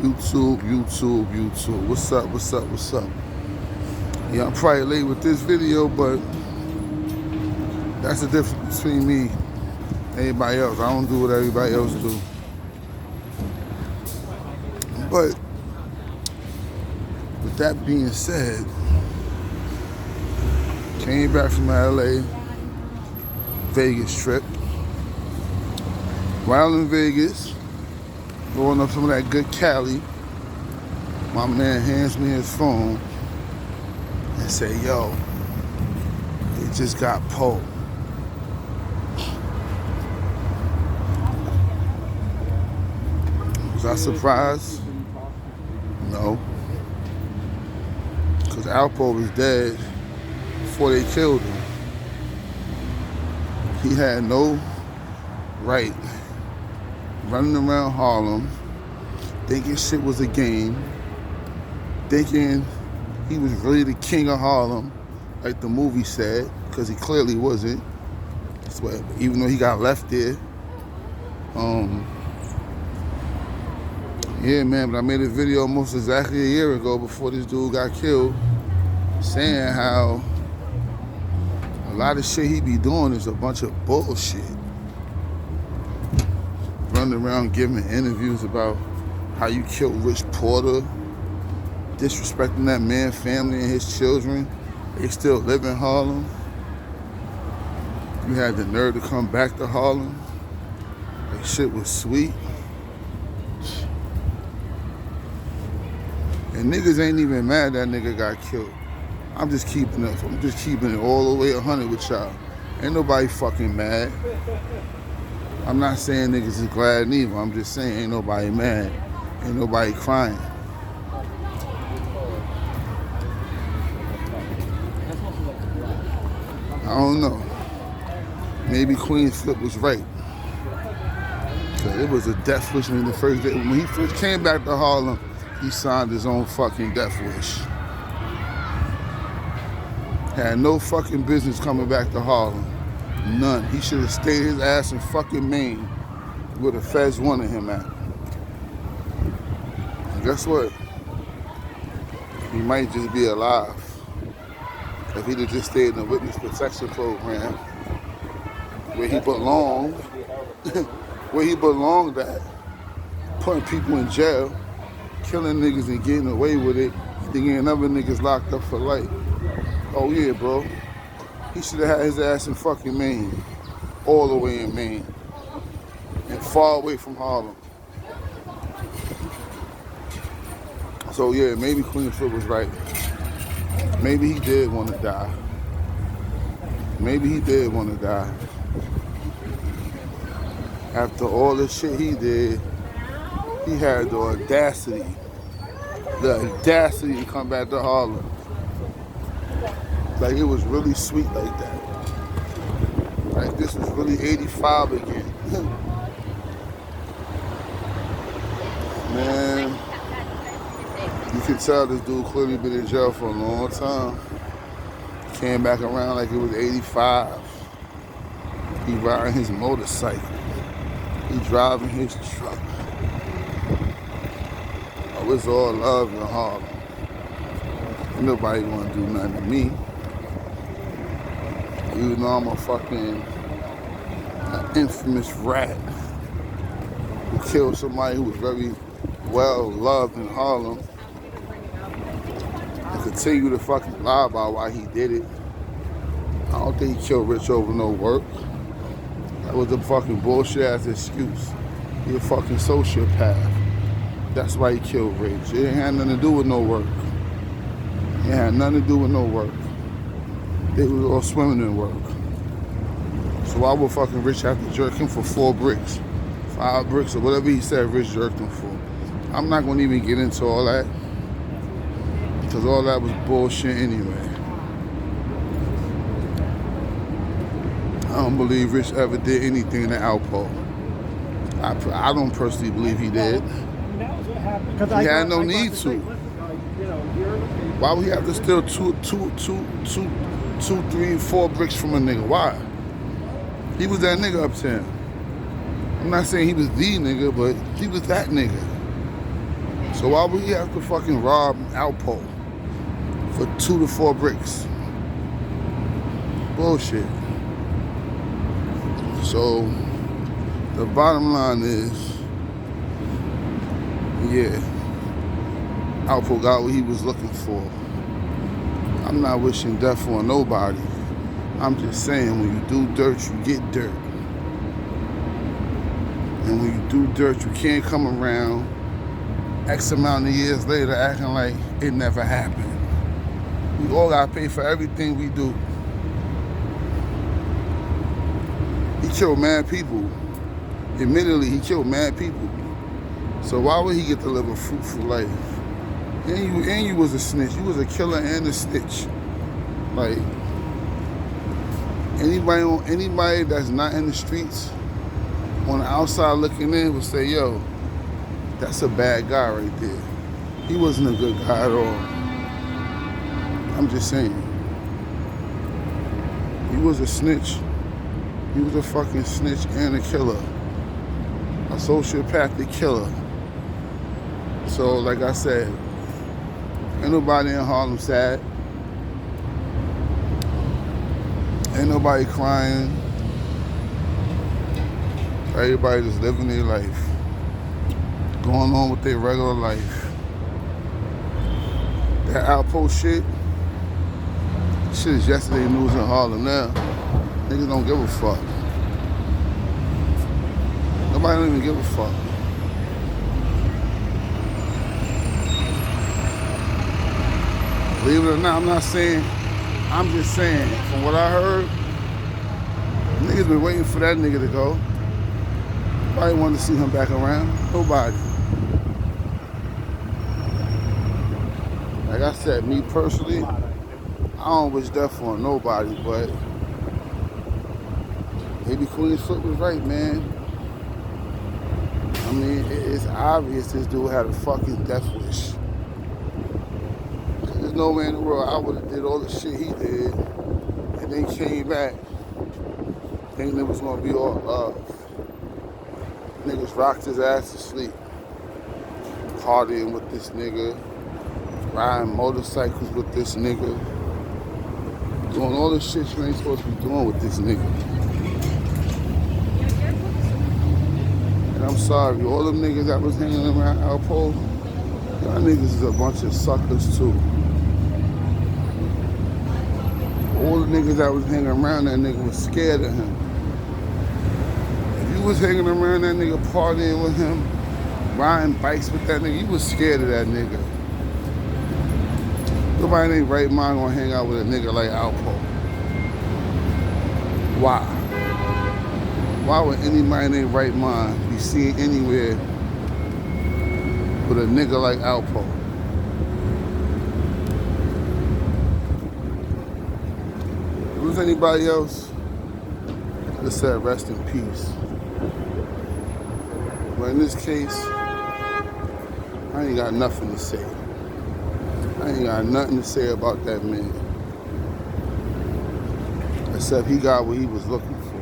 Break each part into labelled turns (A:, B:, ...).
A: YouTube. What's up? Yeah, I'm probably late with this video, but that's the difference between me and everybody else. I don't do what everybody else do. But with that being said, came back from LA, Vegas trip. While in Vegas, rolling up some of that good Cali, my man hands me his phone and say, yo, it just got pulled. Was I surprised? No. Because Alpo was dead before they killed him. He had no right running around Harlem thinking shit was a game, thinking he was really the king of Harlem, like the movie said, because he clearly wasn't. So, even though he got left there. Yeah, man, but I made a video almost exactly a year ago before this dude got killed, saying how a lot of shit he be doing is a bunch of bullshit. Running around giving interviews about how you killed Rich Porter, disrespecting that man's family and his children. They still live in Harlem. You had the nerve to come back to Harlem. Like shit was sweet. And niggas ain't even mad that nigga got killed. I'm just keeping it all the way 100 with y'all. Ain't nobody fucking mad. I'm not saying niggas is glad neither. I'm just saying ain't nobody mad. Ain't nobody crying. I don't know. Maybe Queen Flip was right. It was a death wish when the first day. When he first came back to Harlem, he signed his own fucking death wish. Had no fucking business coming back to Harlem. None. He should have stayed his ass in fucking Maine where the feds wanted him at. And guess what? He might just be alive. If he'd have just stayed in the witness protection program where he belonged, at, putting people in jail, killing niggas and getting away with it, thinking other niggas locked up for life. Oh yeah, bro. He should have had his ass in fucking Maine. All the way in Maine. And far away from Harlem. So yeah, maybe Queen Flip was right. Maybe he did want to die. After all the shit he did, he had the audacity to come back to Harlem. Like it was really sweet like that. Like this was really 85 again. Man, you can tell this dude clearly been in jail for a long time. Came back around like it was 85. He riding his motorcycle. He driving his truck. Oh, it's all love in Harlem. Ain't nobody gonna do nothing to me. Even though I'm a fucking infamous rat who killed somebody who was very well loved in Harlem and continue to fucking lie about why he did it. I don't think he killed Rich over no work. That was a fucking bullshit ass excuse. He a fucking sociopath. That's why he killed Rich. It ain't had nothing to do with no work. They was all swimming in work. So why would fucking Rich have to jerk him for 4 bricks? 5 bricks or whatever he said Rich jerked him for. I'm not gonna even get into all that. Because all that was bullshit anyway. I don't believe Rich ever did anything to Alpo. I don't personally believe he did. He had no need to. Why would he have to steal 2, 3, 4 bricks from a nigga? Why? He was that nigga uptown. I'm not saying he was the nigga, but he was that nigga. So why would he have to fucking rob Alpo for 2 to 4 bricks? Bullshit. So the bottom line is, yeah, Alpo got what he was looking for. I'm not wishing death on nobody. I'm just saying, when you do dirt, you get dirt. And when you do dirt, you can't come around X amount of years later acting like it never happened. We all gotta pay for everything we do. He killed mad people. Admittedly, he killed mad people. So why would he get to live a fruitful life? And you was a snitch. You was a killer and a snitch. Like, anybody that's not in the streets, on the outside looking in, would say, yo, that's a bad guy right there. He wasn't a good guy at all. I'm just saying. He was a snitch. He was a fucking snitch and a killer. A sociopathic killer. So, like I said, ain't nobody in Harlem sad. Ain't nobody crying. Everybody just living their life. Going on with their regular life. That alpo shit is yesterday news in Harlem now. Niggas don't give a fuck. Nobody don't even give a fuck. Believe it or not, I'm just saying, from what I heard, niggas been waiting for that nigga to go. Nobody wanted to see him back around. Nobody. Like I said, me personally, I don't wish death on nobody, but maybe Queen's Foot was right, man. I mean, it's obvious this dude had a fucking death wish. There's no way in the world I would have did all the shit he did and then came back thinking it was gonna be all love. Niggas rocked his ass to sleep. Partying with this nigga. Riding motorcycles with this nigga. Doing all the shit you ain't supposed to be doing with this nigga. And I'm sorry, all them niggas that was hanging around Alpo, y'all niggas is a bunch of suckers too. All the niggas that was hanging around that nigga was scared of him. If you was hanging around that nigga, partying with him, riding bikes with that nigga, you was scared of that nigga. Nobody in their right mind gonna hang out with a nigga like Alpo. Why? Why would anybody in their right mind be seen anywhere with a nigga like Alpo? If it was anybody else, I'd have said rest in peace. But in this case, I ain't got nothing to say. I ain't got nothing to say about that man. Except he got what he was looking for.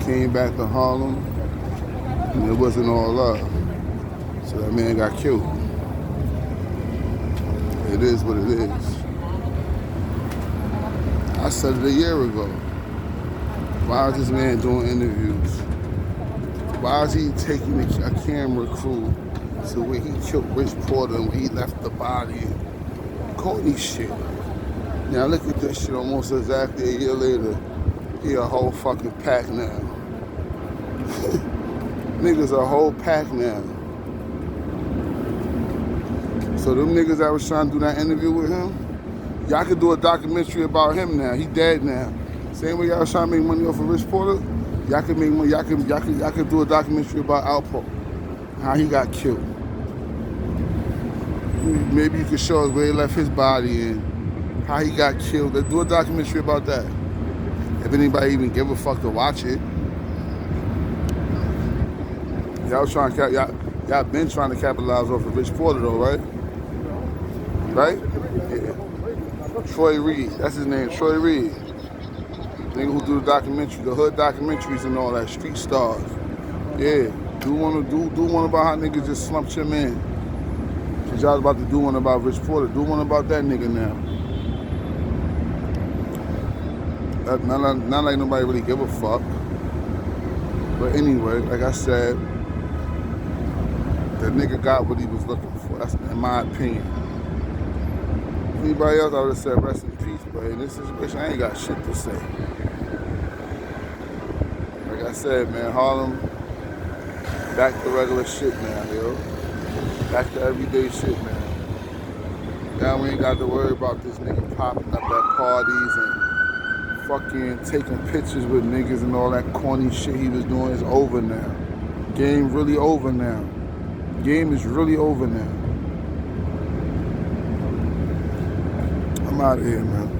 A: Came back to Harlem, and it wasn't all love. So that man got killed. It is what it is. I said it a year ago. Why is this man doing interviews? Why is he taking a camera crew to where he killed Rich Porter and where he left the body and Cody shit? Now look at this shit almost exactly a year later. He a whole fucking pack now. Niggas a whole pack now. So them niggas that was trying to do that interview with him, y'all could do a documentary about him now. He dead now. Same way y'all was trying to make money off of Rich Porter, y'all could make money. Y'all could do a documentary about Alpo, how he got killed. Maybe you could show us where he left his body and how he got killed. Let's do a documentary about that. If anybody even give a fuck to watch it. Y'all been trying to capitalize off of Rich Porter though, right? Right? Yeah. Troy Reed, that's his name, Troy Reed. Nigga who do the documentary, the hood documentaries and all that, Street Stars. Yeah. Do one about how niggas just slumped your man. Cause y'all about to do one about Rich Porter. Do one about that nigga now. Not like nobody really give a fuck. But anyway, like I said, the nigga got what he was looking for. That's in my opinion. Anybody else, I would have said rest in peace. But in this situation, I ain't got shit to say. Like I said, man, Harlem, back to regular shit now, yo. Back to everyday shit, man. Now we ain't got to worry about this nigga popping up at parties and fucking taking pictures with niggas and all that corny shit he was doing. Is over now. Game really over now. Game is really over now. I'm out of here, man.